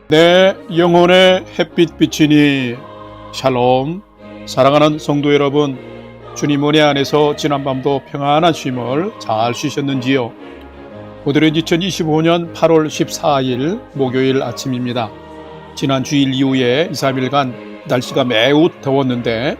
내 영혼의 햇빛 비치니 샬롬. 사랑하는 성도 여러분, 주님 은혜 안에서 지난밤도 평안한 쉼을 잘 쉬셨는지요? 오늘은 2025년 8월 14일 목요일 아침입니다. 지난 주일 이후에 2, 3일간 날씨가 매우 더웠는데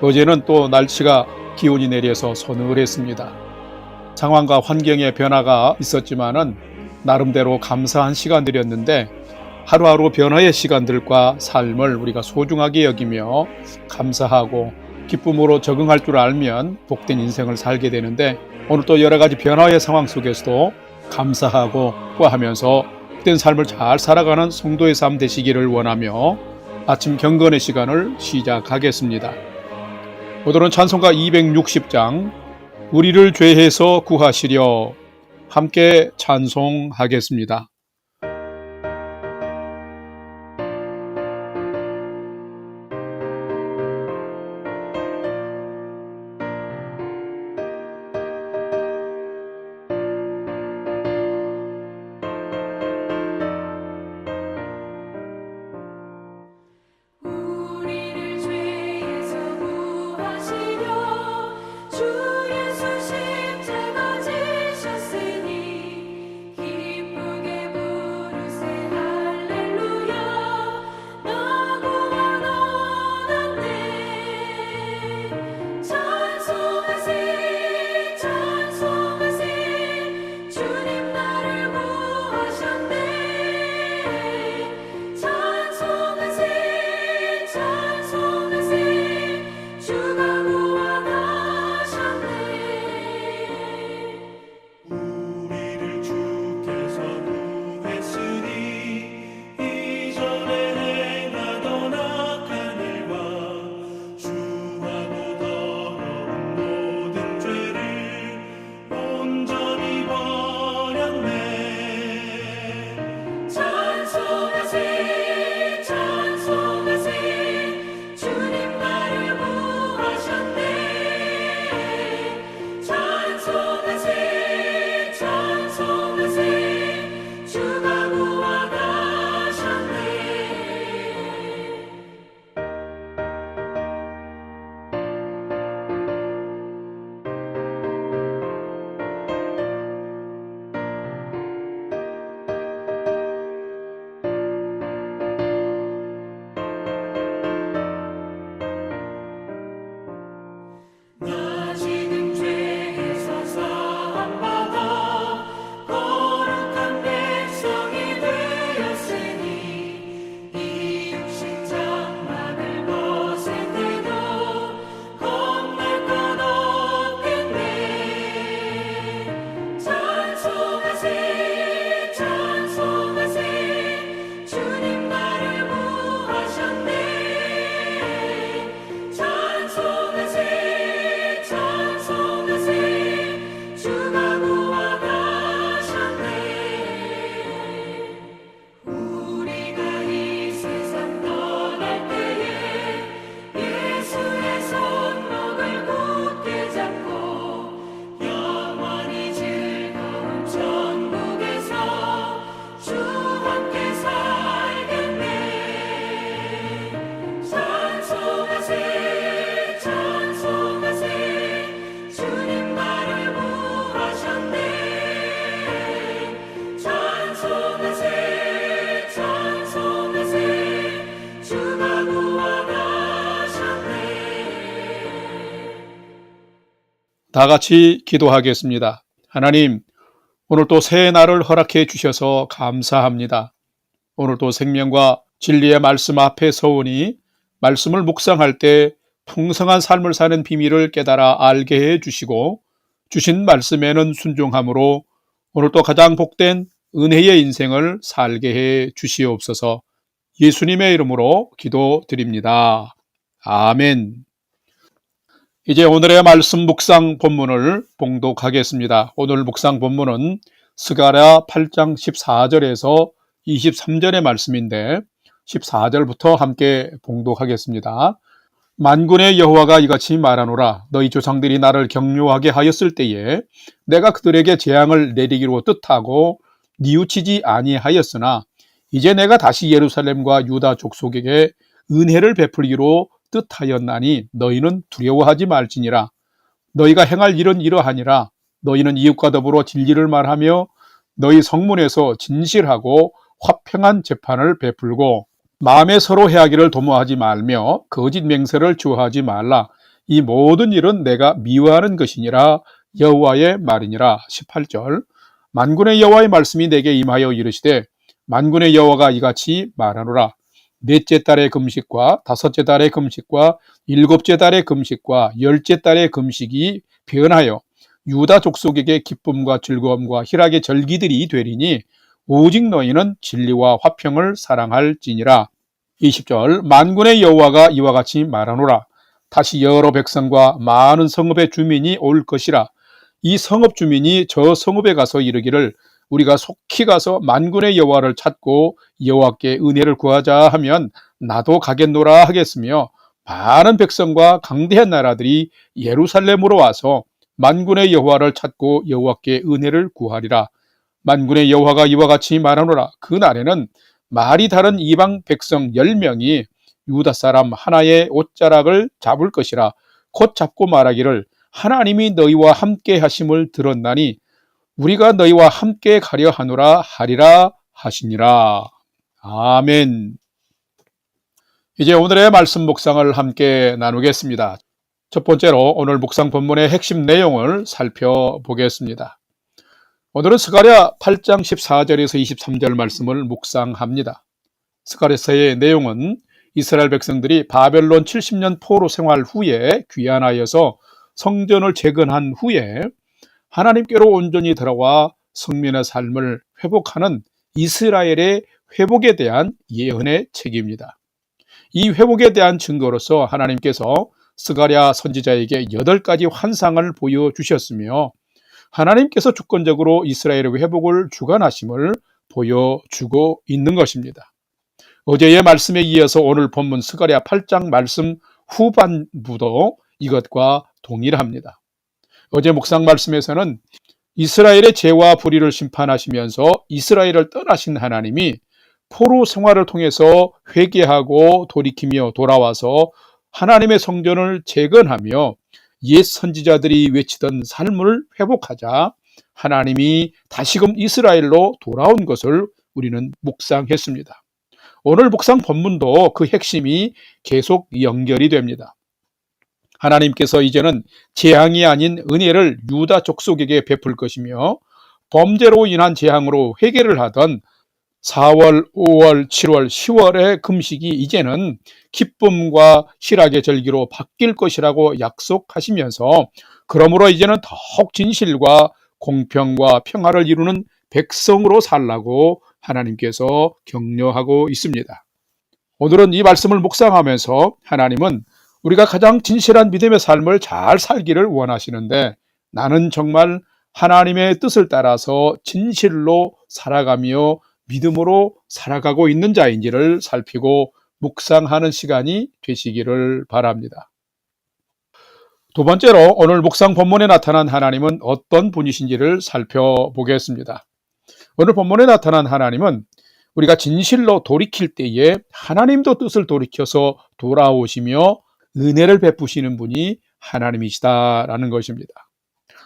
어제는 또 날씨가 기온이 내려서 서늘했습니다. 상황과 환경의 변화가 있었지만은 나름대로 감사한 시간들이었는데 하루하루 변화의 시간들과 삶을 우리가 소중하게 여기며 감사하고 기쁨으로 적응할 줄 알면 복된 인생을 살게 되는데, 오늘 또 여러 가지 변화의 상황 속에서도 감사하고 기뻐하면서 복된 삶을 잘 살아가는 성도의 삶 되시기를 원하며 아침 경건의 시간을 시작하겠습니다. 오늘은 찬송가 260장 우리를 죄에서 구하시려 함께 찬송하겠습니다. 다 같이 기도하겠습니다. 하나님, 오늘 또 새 날을 허락해 주셔서 감사합니다. 오늘 또 생명과 진리의 말씀 앞에 서오니 말씀을 묵상할 때 풍성한 삶을 사는 비밀을 깨달아 알게 해 주시고, 주신 말씀에는 순종함으로 오늘 또 가장 복된 은혜의 인생을 살게 해 주시옵소서. 예수님의 이름으로 기도드립니다. 아멘. 이제 오늘의 말씀 묵상 본문을 봉독하겠습니다. 오늘 묵상 본문은 스가랴 8장 14절에서 23절의 말씀인데 14절부터 함께 봉독하겠습니다. 만군의 여호와가 이같이 말하노라. 너희 조상들이 나를 경료하게 하였을 때에 내가 그들에게 재앙을 내리기로 뜻하고 뉘우치지 아니하였으나 이제 내가 다시 예루살렘과 유다 족속에게 은혜를 베풀기로 뜻하였나니 너희는 두려워하지 말지니라. 너희가 행할 일은 이러하니라. 너희는 이웃과 더불어 진리를 말하며 너희 성문에서 진실하고 화평한 재판을 베풀고 마음에 서로 해하기를 도모하지 말며 거짓 맹세를 주하지 말라. 이 모든 일은 내가 미워하는 것이니라. 여호와의 말이니라. 18절. 만군의 여호와의 말씀이 내게 임하여 이르시되 만군의 여호와가 이같이 말하노라. 넷째 달의 금식과 다섯째 달의 금식과 일곱째 달의 금식과 열째 달의 금식이 변하여 유다 족속에게 기쁨과 즐거움과 희락의 절기들이 되리니 오직 너희는 진리와 화평을 사랑할지니라. 20절. 만군의 여호와가 이와 같이 말하노라. 다시 여러 백성과 많은 성읍의 주민이 올 것이라. 이 성읍 주민이 저 성읍에 가서 이르기를 우리가 속히 가서 만군의 여호와를 찾고 여호와께 은혜를 구하자 하면 나도 가겠노라 하겠으며 많은 백성과 강대한 나라들이 예루살렘으로 와서 만군의 여호와를 찾고 여호와께 은혜를 구하리라. 만군의 여호와가 이와 같이 말하노라. 그 날에는 말이 다른 이방 백성 10명이 유다 사람 하나의 옷자락을 잡을 것이라. 곧 잡고 말하기를 하나님이 너희와 함께 하심을 들었나니 우리가 너희와 함께 가려 하노라 하리라 하시니라. 아멘. 이제 오늘의 말씀 묵상을 함께 나누겠습니다. 첫 번째로 오늘 묵상 본문의 핵심 내용을 살펴보겠습니다. 오늘은 스가랴 8장 14절에서 23절 말씀을 묵상합니다. 스가랴서의 내용은 이스라엘 백성들이 바벨론 70년 포로 생활 후에 귀환하여서 성전을 재건한 후에 하나님께로 온전히 돌아와 성민의 삶을 회복하는 이스라엘의 회복에 대한 예언의 책입니다. 이 회복에 대한 증거로서 하나님께서 스가랴 선지자에게 8가지 환상을 보여주셨으며 하나님께서 주권적으로 이스라엘의 회복을 주관하심을 보여주고 있는 것입니다. 어제의 말씀에 이어서 오늘 본문 스가랴 8장 말씀 후반부도 이것과 동일합니다. 어제 묵상 말씀에서는 이스라엘의 죄와 불의를 심판하시면서 이스라엘을 떠나신 하나님이 포로 생활을 통해서 회개하고 돌이키며 돌아와서 하나님의 성전을 재건하며 옛 선지자들이 외치던 삶을 회복하자 하나님이 다시금 이스라엘로 돌아온 것을 우리는 묵상했습니다. 오늘 묵상 본문도 그 핵심이 계속 연결이 됩니다. 하나님께서 이제는 재앙이 아닌 은혜를 유다 족속에게 베풀 것이며 범죄로 인한 재앙으로 회개를 하던 4월, 5월, 7월, 10월의 금식이 이제는 기쁨과 희락의 절기로 바뀔 것이라고 약속하시면서 그러므로 이제는 더욱 진실과 공평과 평화를 이루는 백성으로 살라고 하나님께서 격려하고 있습니다. 오늘은 이 말씀을 묵상하면서 하나님은 우리가 가장 진실한 믿음의 삶을 잘 살기를 원하시는데 나는 정말 하나님의 뜻을 따라서 진실로 살아가며 믿음으로 살아가고 있는 자인지를 살피고 묵상하는 시간이 되시기를 바랍니다. 두 번째로 오늘 묵상 본문에 나타난 하나님은 어떤 분이신지를 살펴보겠습니다. 오늘 본문에 나타난 하나님은 우리가 진실로 돌이킬 때에 하나님도 뜻을 돌이켜서 돌아오시며 은혜를 베푸시는 분이 하나님이시다라는 것입니다.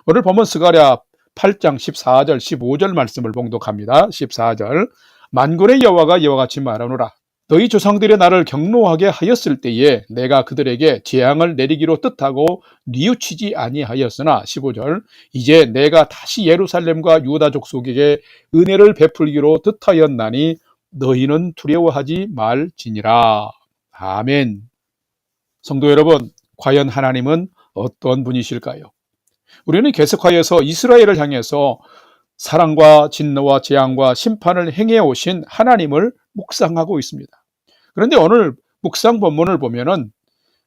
오늘 본문 스가랴 8장 14절 15절 말씀을 봉독합니다. 14절. 만군의 여호와가 이와 같이 말하노라. 너희 조상들이 나를 경노하게 하였을 때에 내가 그들에게 재앙을 내리기로 뜻하고 뉘우치지 아니하였으나 15절. 이제 내가 다시 예루살렘과 유다 족속에게 은혜를 베풀기로 뜻하였나니 너희는 두려워하지 말지니라. 아멘. 성도 여러분, 과연 하나님은 어떤 분이실까요? 우리는 계속하여서 이스라엘을 향해서 사랑과 진노와 재앙과 심판을 행해 오신 하나님을 묵상하고 있습니다. 그런데 오늘 묵상 본문을 보면은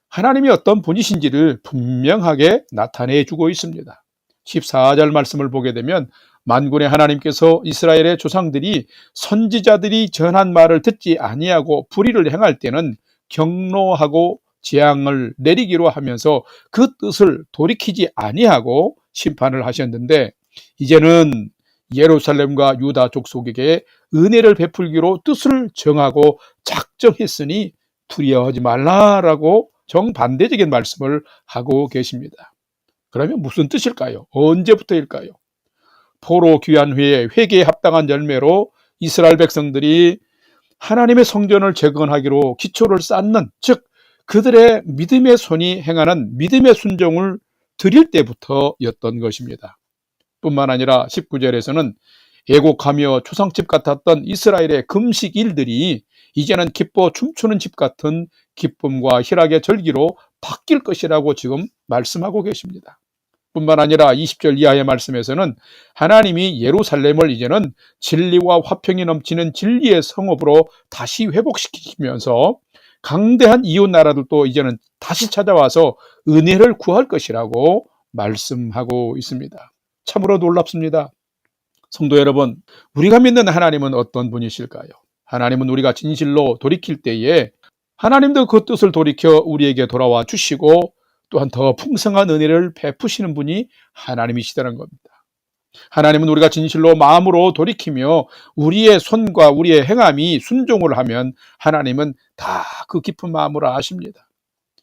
하나님이 어떤 분이신지를 분명하게 나타내 주고 있습니다. 14절 말씀을 보게 되면 만군의 하나님께서 이스라엘의 조상들이 선지자들이 전한 말을 듣지 아니하고 불의를 행할 때는 경노하고 재앙을 내리기로 하면서 그 뜻을 돌이키지 아니하고 심판을 하셨는데 이제는 예루살렘과 유다 족속에게 은혜를 베풀기로 뜻을 정하고 작정했으니 두려워하지 말라라고 정반대적인 말씀을 하고 계십니다. 그러면 무슨 뜻일까요? 언제부터일까요? 포로 귀환 후에 회개에 합당한 열매로 이스라엘 백성들이 하나님의 성전을 재건하기로 기초를 쌓는, 즉 그들의 믿음의 손이 행하는 믿음의 순종을 드릴 때부터였던 것입니다. 뿐만 아니라 19절에서는 애곡하며 초상집 같았던 이스라엘의 금식 일들이 이제는 기뻐 춤추는 집 같은 기쁨과 희락의 절기로 바뀔 것이라고 지금 말씀하고 계십니다. 뿐만 아니라 20절 이하의 말씀에서는 하나님이 예루살렘을 이제는 진리와 화평이 넘치는 진리의 성읍으로 다시 회복시키면서 강대한 이웃 나라들도 이제는 다시 찾아와서 은혜를 구할 것이라고 말씀하고 있습니다. 참으로 놀랍습니다. 성도 여러분, 우리가 믿는 하나님은 어떤 분이실까요? 하나님은 우리가 진실로 돌이킬 때에 하나님도 그 뜻을 돌이켜 우리에게 돌아와 주시고 또한 더 풍성한 은혜를 베푸시는 분이 하나님이시다는 겁니다. 하나님은 우리가 진실로 마음으로 돌이키며 우리의 손과 우리의 행함이 순종을 하면 하나님은 다 그 깊은 마음으로 아십니다.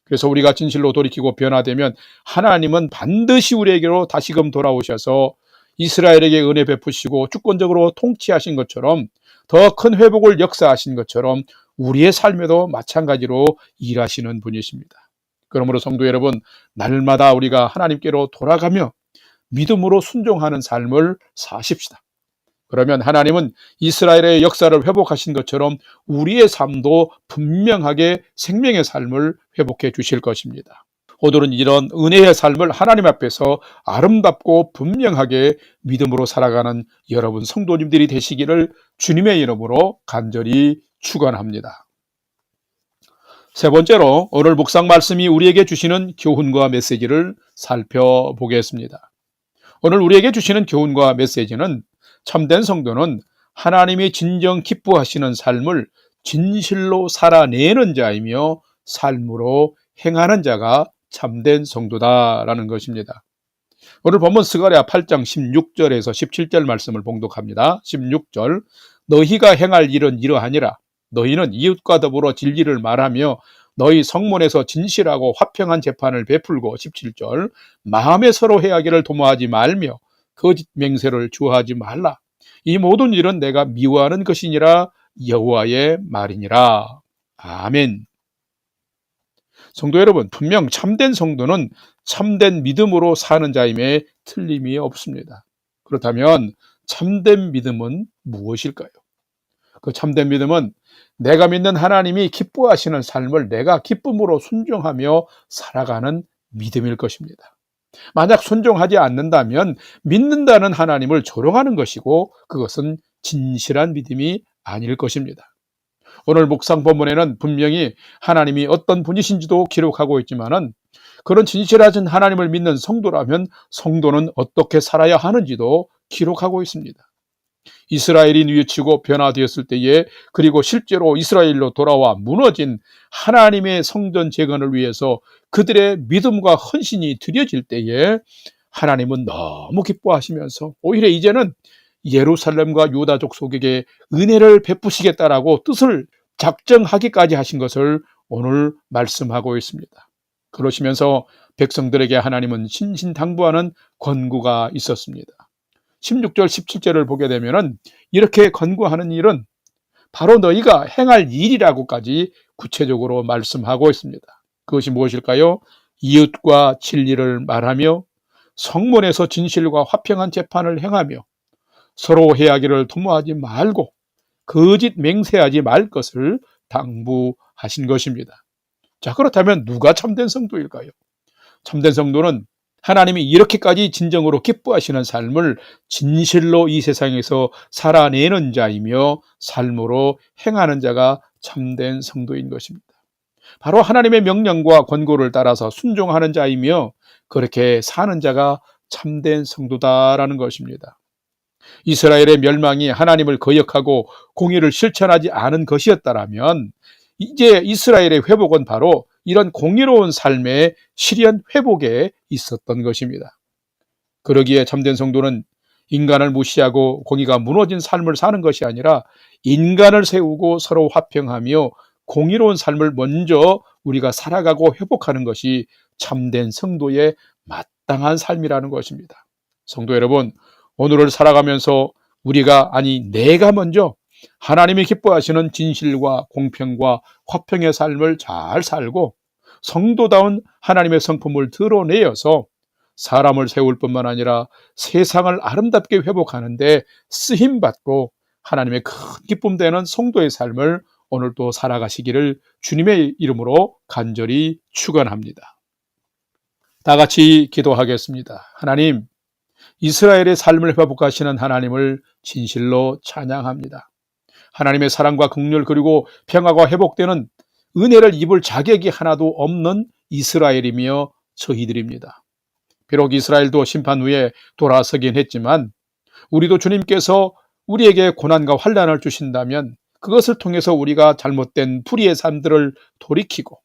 그래서 우리가 진실로 돌이키고 변화되면 하나님은 반드시 우리에게로 다시금 돌아오셔서 이스라엘에게 은혜 베푸시고 주권적으로 통치하신 것처럼 더 큰 회복을 역사하신 것처럼 우리의 삶에도 마찬가지로 일하시는 분이십니다. 그러므로 성도 여러분, 날마다 우리가 하나님께로 돌아가며 믿음으로 순종하는 삶을 사십시다. 그러면 하나님은 이스라엘의 역사를 회복하신 것처럼 우리의 삶도 분명하게 생명의 삶을 회복해 주실 것입니다. 오늘은 이런 은혜의 삶을 하나님 앞에서 아름답고 분명하게 믿음으로 살아가는 여러분 성도님들이 되시기를 주님의 이름으로 간절히 축원합니다. 세 번째로 오늘 묵상 말씀이 우리에게 주시는 교훈과 메시지를 살펴보겠습니다. 오늘 우리에게 주시는 교훈과 메시지는 참된 성도는 하나님이 진정 기뻐하시는 삶을 진실로 살아내는 자이며 삶으로 행하는 자가 참된 성도다라는 것입니다. 오늘 본문 스가랴 8장 16절에서 17절 말씀을 봉독합니다. 16절, 너희가 행할 일은 이러하니라. 너희는 이웃과 더불어 진리를 말하며 너희 성문에서 진실하고 화평한 재판을 베풀고 17절, 마음에 서로 해하기를 도모하지 말며 거짓 맹세를 주하지 말라. 이 모든 일은 내가 미워하는 것이니라. 여호와의 말이니라. 아멘. 성도 여러분, 분명 참된 성도는 참된 믿음으로 사는 자임에 틀림이 없습니다. 그렇다면 참된 믿음은 무엇일까요? 그 참된 믿음은 내가 믿는 하나님이 기뻐하시는 삶을 내가 기쁨으로 순종하며 살아가는 믿음일 것입니다. 만약 순종하지 않는다면 믿는다는 하나님을 조롱하는 것이고 그것은 진실한 믿음이 아닐 것입니다. 오늘 묵상 본문에는 분명히 하나님이 어떤 분이신지도 기록하고 있지만은 그런 진실하신 하나님을 믿는 성도라면 성도는 어떻게 살아야 하는지도 기록하고 있습니다. 이스라엘이 뉘우치고 변화되었을 때에 그리고 실제로 이스라엘로 돌아와 무너진 하나님의 성전 재건을 위해서 그들의 믿음과 헌신이 드려질 때에 하나님은 너무 기뻐하시면서 오히려 이제는 예루살렘과 유다 족속에게 은혜를 베푸시겠다라고 뜻을 작정하기까지 하신 것을 오늘 말씀하고 있습니다. 그러시면서 백성들에게 하나님은 신신당부하는 권고가 있었습니다. 16절, 17절을 보게 되면 이렇게 권고하는 일은 바로 너희가 행할 일이라고까지 구체적으로 말씀하고 있습니다. 그것이 무엇일까요? 이웃과 진리를 말하며 성문에서 진실과 화평한 재판을 행하며 서로 해하기를 도모하지 말고 거짓 맹세하지 말 것을 당부하신 것입니다. 자, 그렇다면 누가 참된 성도일까요? 참된 성도는 하나님이 이렇게까지 진정으로 기뻐하시는 삶을 진실로 이 세상에서 살아내는 자이며 삶으로 행하는 자가 참된 성도인 것입니다. 바로 하나님의 명령과 권고를 따라서 순종하는 자이며 그렇게 사는 자가 참된 성도다라는 것입니다. 이스라엘의 멸망이 하나님을 거역하고 공의를 실천하지 않은 것이었다라면 이제 이스라엘의 회복은 바로 이런 공의로운 삶의 실현 회복에 있었던 것입니다. 그러기에 참된 성도는 인간을 무시하고 공의가 무너진 삶을 사는 것이 아니라 인간을 세우고 서로 화평하며 공의로운 삶을 먼저 우리가 살아가고 회복하는 것이 참된 성도의 마땅한 삶이라는 것입니다. 성도 여러분, 오늘을 살아가면서 내가 먼저 하나님이 기뻐하시는 진실과 공평과 화평의 삶을 잘 살고 성도다운 하나님의 성품을 드러내어서 사람을 세울 뿐만 아니라 세상을 아름답게 회복하는데 쓰임받고 하나님의 큰 기쁨 되는 성도의 삶을 오늘도 살아가시기를 주님의 이름으로 간절히 축원합니다. 다 같이 기도하겠습니다. 하나님, 이스라엘의 삶을 회복하시는 하나님을 진실로 찬양합니다. 하나님의 사랑과 긍휼 그리고 평화가 회복되는 은혜를 입을 자격이 하나도 없는 이스라엘이며 저희들입니다. 비록 이스라엘도 심판 후에 돌아서긴 했지만 우리도 주님께서 우리에게 고난과 환난을 주신다면 그것을 통해서 우리가 잘못된 불의의 삶들을 돌이키고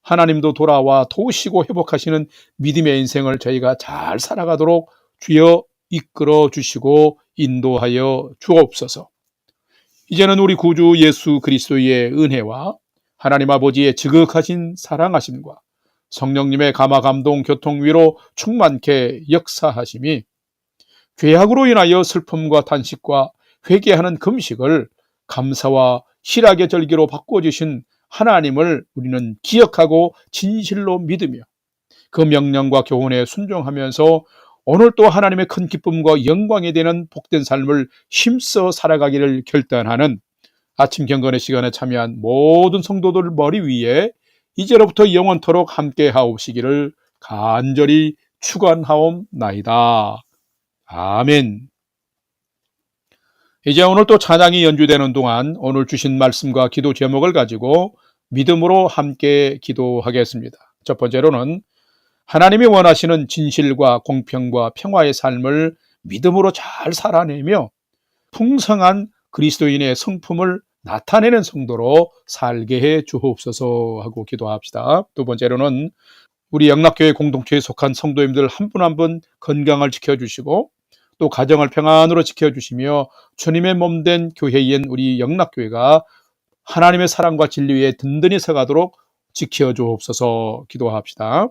하나님도 돌아와 도우시고 회복하시는 믿음의 인생을 저희가 잘 살아가도록 주여 이끌어 주시고 인도하여 주옵소서. 이제는 우리 구주 예수 그리스도의 은혜와 하나님 아버지의 지극하신 사랑하심과 성령님의 감화 감동 교통 위로 충만케 역사하심이 죄악으로 인하여 슬픔과 탄식과 회개하는 금식을 감사와 실학의 절기로 바꿔주신 하나님을 우리는 기억하고 진실로 믿으며 그 명령과 교훈에 순종하면서 오늘 또 하나님의 큰 기쁨과 영광이 되는 복된 삶을 힘써 살아가기를 결단하는 아침 경건의 시간에 참여한 모든 성도들 머리 위에 이제로부터 영원토록 함께 하옵시기를 간절히 축원하옵나이다. 아멘. 이제 오늘 또 찬양이 연주되는 동안 오늘 주신 말씀과 기도 제목을 가지고 믿음으로 함께 기도하겠습니다. 첫 번째로는 하나님이 원하시는 진실과 공평과 평화의 삶을 믿음으로 잘 살아내며 풍성한 그리스도인의 성품을 나타내는 성도로 살게 해 주옵소서 하고 기도합시다. 두 번째로는 우리 영락교회 공동체에 속한 성도님들 한 분 한 분 건강을 지켜주시고 또 가정을 평안으로 지켜주시며 주님의 몸된 교회인 우리 영락교회가 하나님의 사랑과 진리에 든든히 서가도록 지켜주옵소서 기도합시다.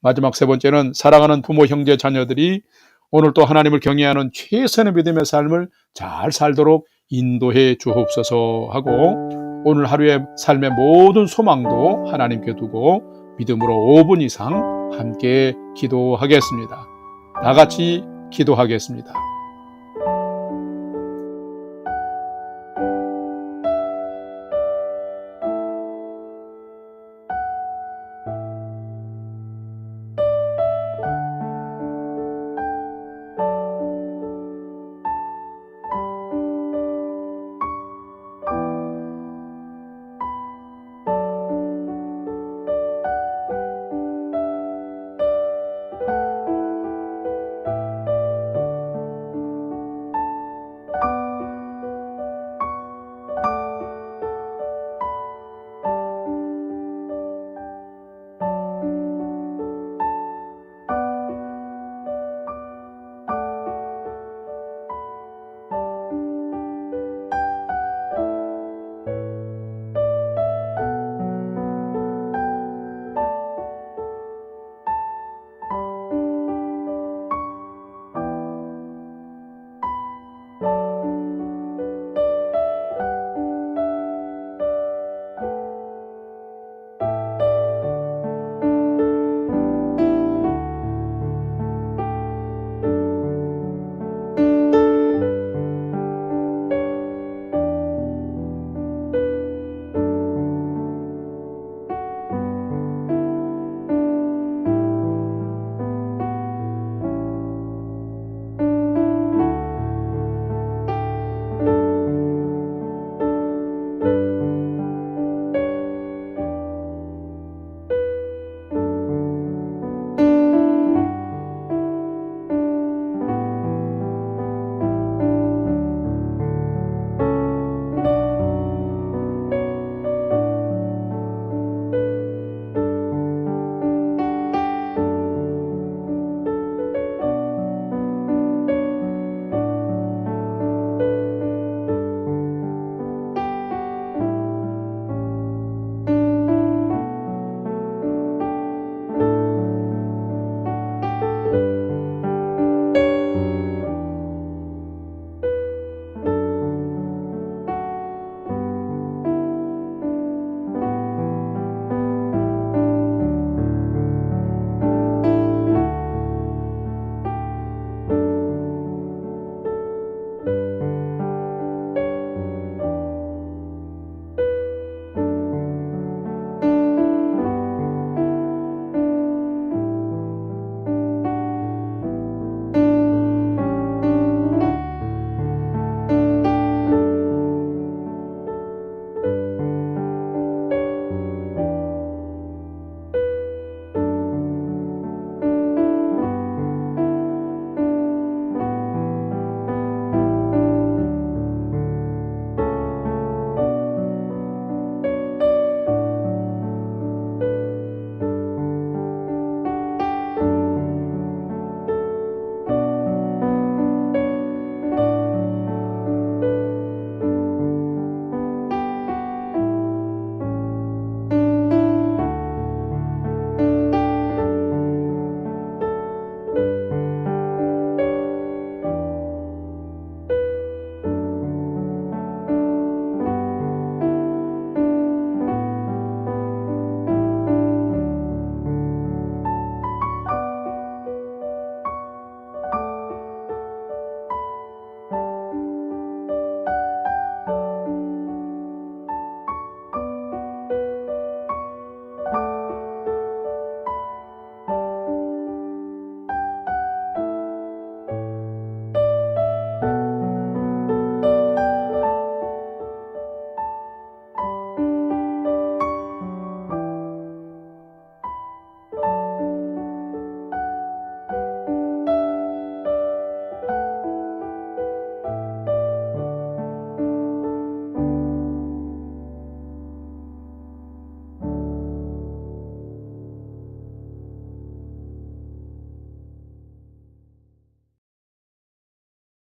마지막 세 번째는 사랑하는 부모, 형제, 자녀들이 오늘 또 하나님을 경외하는 최선의 믿음의 삶을 잘 살도록 인도해 주옵소서 하고 오늘 하루의 삶의 모든 소망도 하나님께 두고 믿음으로 5분 이상 함께 기도하겠습니다. 다 같이 기도하겠습니다.